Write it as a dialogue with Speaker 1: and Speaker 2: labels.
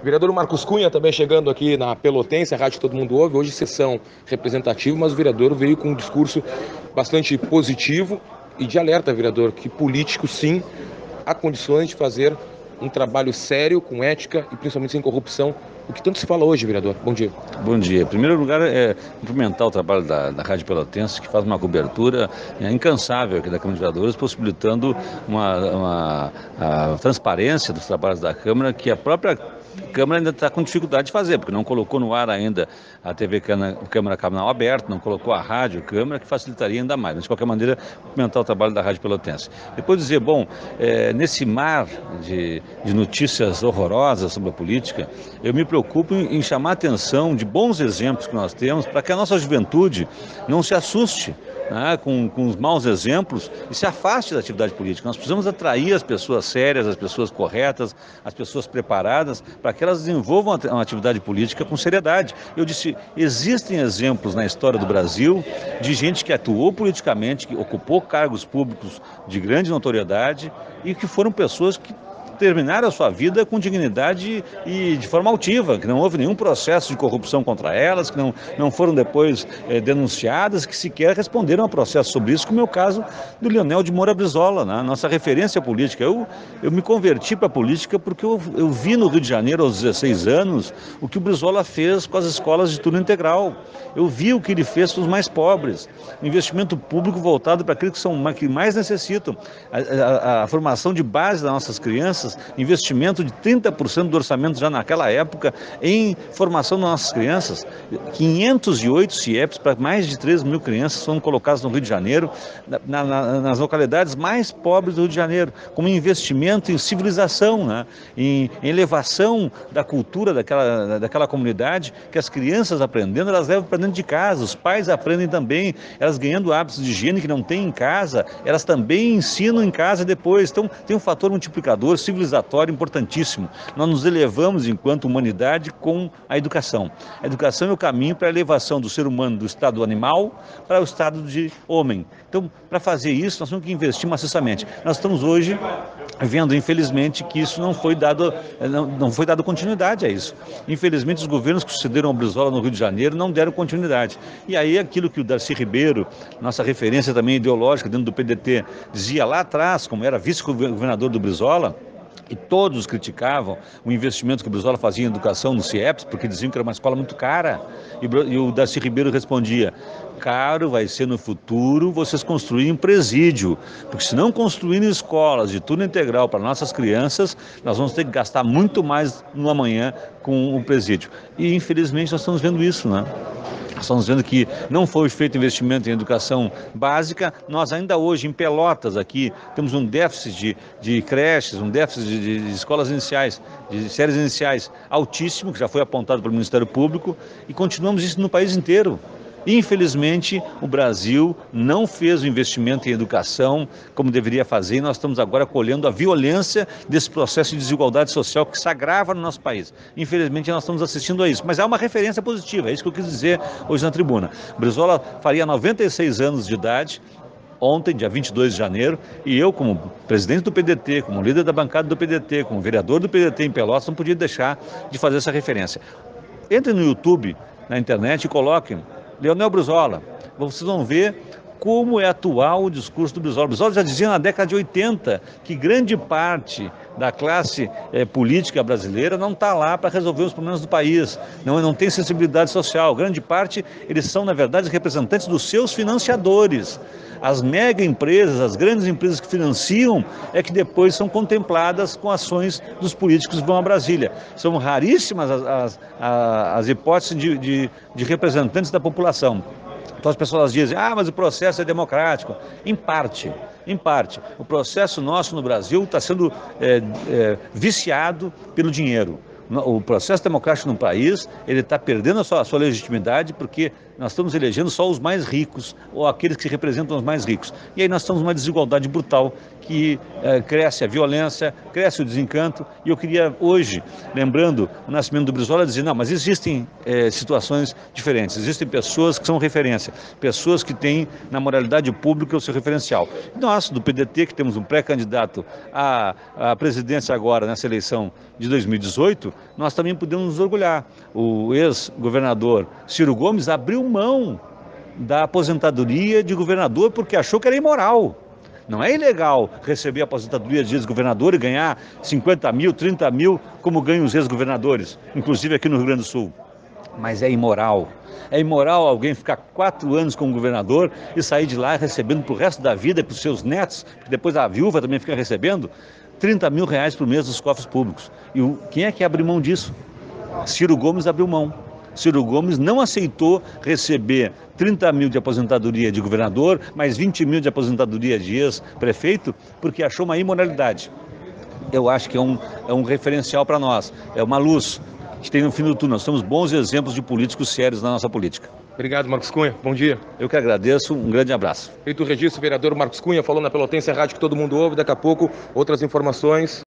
Speaker 1: Vereador Marcos Cunha também chegando aqui na Pelotense, a rádio Todo Mundo Ouve, hoje sessão representativa, mas o vereador veio com um discurso bastante positivo e de alerta, vereador, que político sim há condições de fazer um trabalho sério, com ética e principalmente sem corrupção. O que tanto se fala hoje, vereador? Bom dia.
Speaker 2: Bom dia. Em primeiro lugar, cumprimentar o trabalho da Rádio Pelotense, que faz uma cobertura incansável aqui da Câmara de Vereadores, possibilitando a transparência dos trabalhos da Câmara, que a própria Câmara ainda está com dificuldade de fazer, porque não colocou no ar ainda a TV Câmara Canal Aberto, não colocou a Rádio Câmara, que facilitaria ainda mais. Mas, de qualquer maneira, cumprimentar o trabalho da Rádio Pelotense. Depois dizer, nesse mar de notícias horrorosas sobre a política, eu me preocupo em chamar a atenção de bons exemplos que nós temos para que a nossa juventude não se assuste, né, com os maus exemplos e se afaste da atividade política. Nós precisamos atrair as pessoas sérias, as pessoas corretas, as pessoas preparadas para que elas desenvolvam uma atividade política com seriedade. Eu disse, existem exemplos na história do Brasil de gente que atuou politicamente, que ocupou cargos públicos de grande notoriedade e que foram pessoas que terminaram a sua vida com dignidade e de forma altiva, que não houve nenhum processo de corrupção contra elas, que não foram depois denunciadas, que sequer responderam a processo sobre isso, como é o caso do Leonel de Moura Brizola, né? Nossa referência política. Eu me converti para a política porque eu vi no Rio de Janeiro, aos 16 anos, o que o Brizola fez com as escolas de turno integral. Eu vi o que ele fez com os mais pobres, investimento público voltado para aqueles que mais necessitam, a formação de base das nossas crianças, investimento de 30% do orçamento já naquela época em formação das nossas crianças. 508 CIEPs para mais de 3 mil crianças foram colocadas no Rio de Janeiro, nas localidades mais pobres do Rio de Janeiro, como investimento em civilização, né? em elevação da cultura daquela comunidade, que as crianças aprendendo, elas levam para dentro de casa, os pais aprendem também, elas ganhando hábitos de higiene que não têm em casa, elas também ensinam em casa depois. Então tem um fator multiplicador civilizatório importantíssimo. Nós nos elevamos enquanto humanidade com a educação. A educação é o caminho para a elevação do ser humano do estado animal para o estado de homem. Então, para fazer isso, nós temos que investir maciçamente. Nós estamos hoje vendo, infelizmente, que isso não foi dado continuidade a isso. Infelizmente, os governos que sucederam ao Brizola no Rio de Janeiro não deram continuidade. E aí, aquilo que o Darcy Ribeiro, nossa referência também ideológica dentro do PDT, dizia lá atrás, como era vice-governador do Brizola, e todos criticavam o investimento que o Brizola fazia em educação no CIEPS, porque diziam que era uma escola muito cara. E o Darcy Ribeiro respondia, caro vai ser no futuro vocês construírem um presídio, porque se não construírem escolas de turno integral para nossas crianças, nós vamos ter que gastar muito mais no amanhã com o presídio. E infelizmente nós estamos vendo isso, né? Estamos vendo que não foi feito investimento em educação básica. Nós ainda hoje, em Pelotas, aqui, temos um déficit de creches, um déficit de escolas iniciais, de séries iniciais altíssimo, que já foi apontado pelo Ministério Público, e continuamos isso no país inteiro. Infelizmente, o Brasil não fez o investimento em educação como deveria fazer e nós estamos agora colhendo a violência desse processo de desigualdade social que se agrava no nosso país. Infelizmente, nós estamos assistindo a isso, mas há uma referência positiva, é isso que eu quis dizer hoje na tribuna. Brizola faria 96 anos de idade, ontem, dia 22 de janeiro, e eu, como presidente do PDT, como líder da bancada do PDT, como vereador do PDT em Pelotas, não podia deixar de fazer essa referência. Entrem no YouTube, na internet e coloquem Leonel Brizola, vocês vão ver como é atual o discurso do Brizola. O Brizola já dizia na década de 80 que grande parte da classe política brasileira não está lá para resolver os problemas do país, não tem sensibilidade social. Grande parte, eles são, na verdade, representantes dos seus financiadores. As mega empresas, as grandes empresas que financiam, é que depois são contempladas com ações dos políticos que vão a Brasília. São raríssimas as hipóteses de representantes da população. Então as pessoas dizem, mas o processo é democrático. Em parte. O processo nosso no Brasil está sendo viciado pelo dinheiro. O processo democrático no país, ele está perdendo a sua legitimidade porque Nós estamos elegendo só os mais ricos, ou aqueles que representam os mais ricos. E aí nós estamos numa desigualdade brutal, que cresce a violência, cresce o desencanto. E eu queria hoje, lembrando o nascimento do Brizola, dizer, não, mas existem situações diferentes, existem pessoas que são referência, pessoas que têm na moralidade pública o seu referencial. Nós, do PDT, que temos um pré-candidato à presidência agora, nessa eleição de 2018, nós também podemos nos orgulhar. O ex-governador Ciro Gomes abriu mão da aposentadoria de governador porque achou que era imoral. Não é ilegal receber a aposentadoria de ex-governador e ganhar 50 mil, 30 mil, como ganham os ex-governadores, inclusive aqui no Rio Grande do Sul. Mas é imoral. É imoral alguém ficar 4 anos como governador e sair de lá recebendo para o resto da vida, para os seus netos, porque depois a viúva também fica recebendo, 30 mil reais por mês dos cofres públicos. E quem é que abre mão disso? Ciro Gomes abriu mão. Ciro Gomes não aceitou receber 30 mil de aposentadoria de governador, mais 20 mil de aposentadoria de ex-prefeito, porque achou uma imoralidade. Eu acho que é um referencial para nós, é uma luz que tem no fim do túnel. Nós temos bons exemplos de políticos sérios na nossa política.
Speaker 1: Obrigado, Marcos Cunha. Bom dia.
Speaker 2: Eu que agradeço, um grande abraço.
Speaker 1: Feito o registro, vereador Marcos Cunha falou na Pelotense Rádio que todo mundo ouve. Daqui a pouco, outras informações.